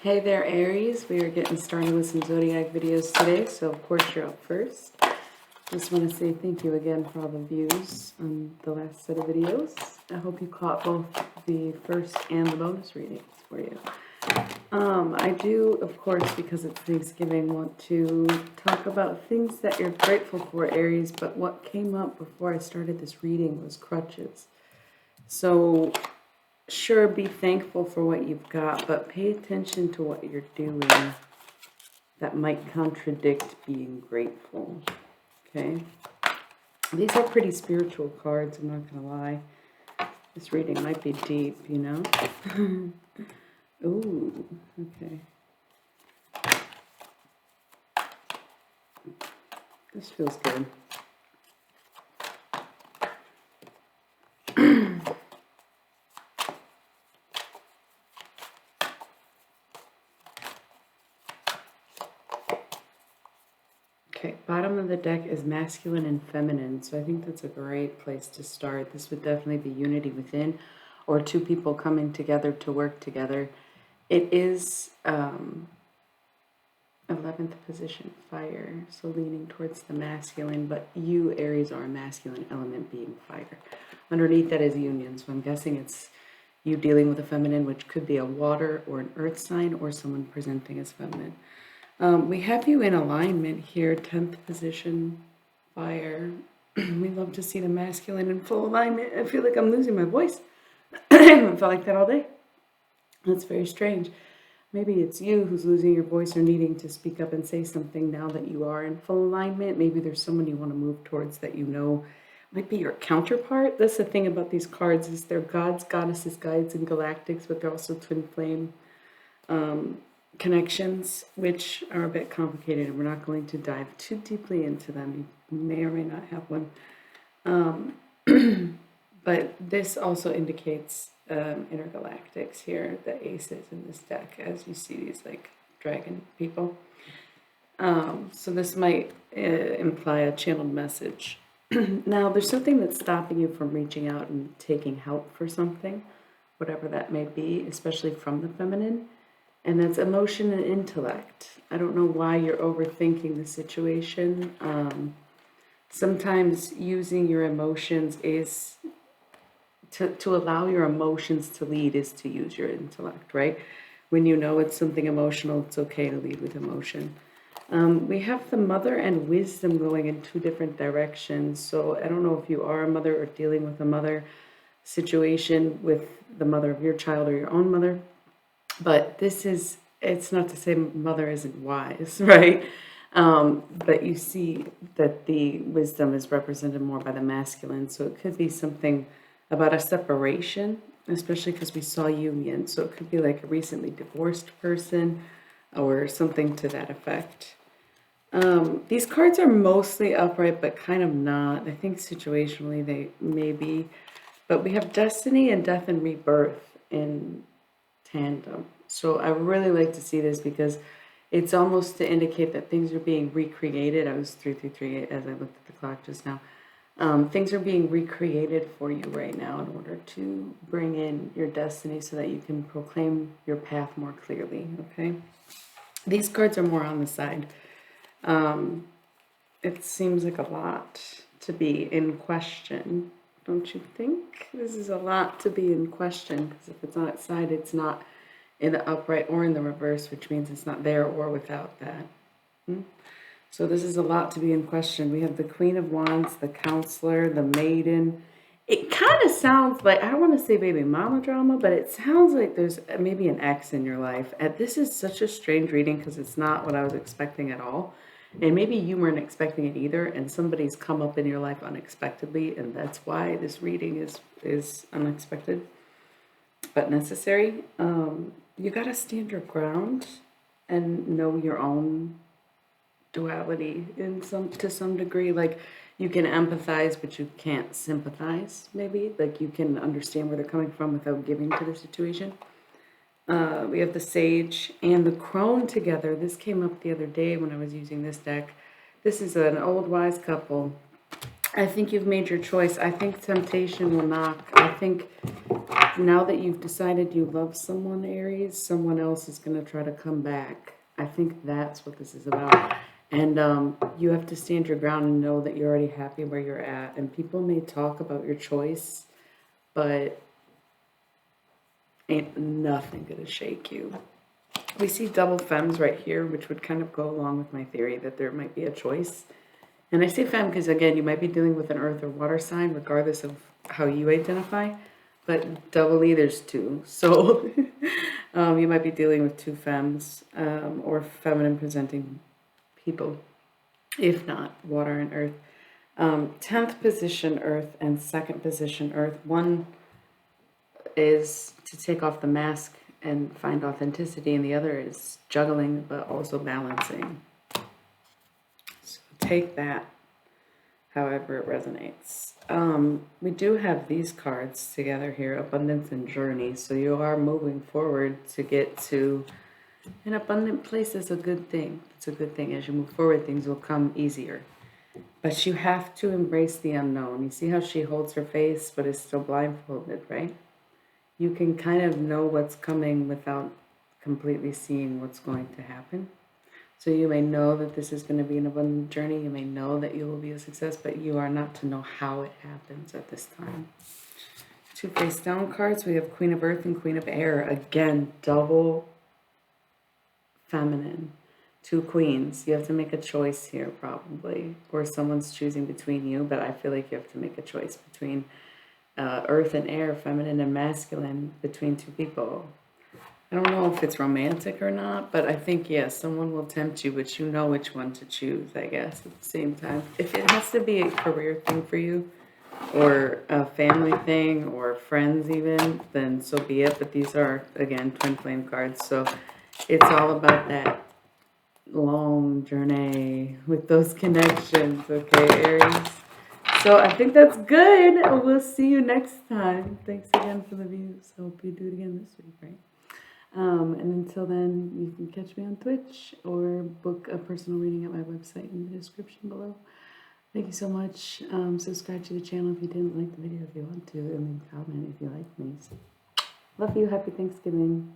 Hey there, Aries. We are getting started with some zodiac videos today, so of course you're up first. Just want to say thank you again for all the views on the last set of videos. I hope you caught both the first and the bonus readings for you. I do, of course, because it's Thanksgiving, want to talk about things that you're grateful for, Aries, but what came up before I started this reading was crutches. So sure, be thankful for what you've got, but pay attention to what you're doing that might contradict being grateful, okay? These are pretty spiritual cards, I'm not gonna lie. This reading might be deep, you know? Ooh, okay. This feels good. Okay, bottom of the deck is masculine and feminine, so I think that's a great place to start. This would definitely be unity within, or two people coming together to work together. It is 11th position, fire, so leaning towards the masculine, but you, Aries, are a masculine element being fire. Underneath that is union, so I'm guessing it's you dealing with a feminine, which could be a water or an earth sign, or someone presenting as feminine. We have you in alignment here, 10th position, fire. We love to see the masculine in full alignment. I feel like I'm losing my voice. I haven't felt like that all day. That's very strange. Maybe it's you who's losing your voice or needing to speak up and say something now that you are in full alignment. Maybe there's someone you want to move towards that you know might be your counterpart. That's the thing about these cards, is they're gods, goddesses, guides, and galactics, but they're also twin flame connections, which are a bit complicated, and we're not going to dive too deeply into them. You may or may not have one. But this also indicates intergalactics here, the aces in this deck, as you see these like dragon people. So this might imply a channeled message. Now, there's something that's stopping you from reaching out and taking help for something, whatever that may be, especially from the feminine. And that's emotion and intellect. I don't know why you're overthinking the situation. Sometimes using your emotions is to allow your emotions to lead is to use your intellect, right? When you know it's something emotional, it's okay to lead with emotion. We have the mother and wisdom going in two different directions. So I don't know if you are a mother or dealing with a mother situation with the mother of your child or your own mother. But this is, it's not to say mother isn't wise, right? But you see that the wisdom is represented more by the masculine. So it could be something about a separation, especially because we saw union. So it could be like a recently divorced person or something to that effect. These cards are mostly upright, but kind of not. I think situationally they may be. But we have destiny and death and rebirth in tandem. So I really like to see this because it's almost to indicate that things are being recreated. I was 333 as I looked at the clock just now. Things are being recreated for you right now in order to bring in your destiny so that you can proclaim your path more clearly, okay? These cards are more on the side. It seems like a lot to be in question, don't you think? This is a lot to be in question, because if it's on its side, it's not in the upright or in the reverse, which means it's not there or without that. So this is a lot to be in question. We have the Queen of Wands, the Counselor, the Maiden. It kind of sounds like, I don't want to say baby mama drama, but it sounds like there's maybe an ex in your life. And this is such a strange reading because it's not what I was expecting at all. And maybe you weren't expecting it either, and somebody's come up in your life unexpectedly, and that's why this reading is unexpected but necessary. You got to stand your ground and know your own duality to some degree. Like, you can empathize, but you can't sympathize, maybe. Like, you can understand where they're coming from without giving to the situation. We have the Sage and the Crone together. This came up the other day when I was using this deck. This is an old wise couple. I think you've made your choice. I think temptation will knock. I think now that you've decided you love someone, Aries, someone else is going to try to come back. I think that's what this is about. And you have to stand your ground and know that you're already happy where you're at. And people may talk about your choice, but ain't nothing going to shake you. We see double femmes right here, which would kind of go along with my theory that there might be a choice. And I say femme because, again, you might be dealing with an earth or water sign, regardless of how you identify. But doubly, there's two. So you might be dealing with two femmes or feminine presenting people, if not water and earth. 10th position earth and 2nd position earth. One is to take off the mask and find authenticity, and the other is juggling but also balancing. So take that however it resonates. We do have these cards together here, abundance and journey. So you are moving forward to get to an abundant place. Is a good thing. It's a good thing. As you move forward, things will come easier. But you have to embrace the unknown. You see how she holds her face but is still blindfolded, right? You can kind of know what's coming without completely seeing what's going to happen. So you may know that this is going to be an abundant journey. You may know that you will be a success, but you are not to know how it happens at this time. Two face down cards. We have Queen of Earth and Queen of Air. Again, double feminine. Two queens. You have to make a choice here probably. Or someone's choosing between you, but I feel like you have to make a choice between earth and air, feminine and masculine, between two people. I don't know if it's romantic or not, but I think, yes, someone will tempt you, but you know which one to choose, I guess, at the same time. If it has to be a career thing for you, or a family thing, or friends even, then so be it. But these are, again, twin flame cards, so it's all about that long journey with those connections, okay, Aries? So I think that's good. We'll see you next time. Thanks again for the views. Hope you do it again this week, right? And until then, you can catch me on Twitch or book a personal reading at my website in the description below. Thank you so much. Subscribe to the channel if you didn't like the video, if you want to, and then comment if you like me. So, love you. Happy Thanksgiving.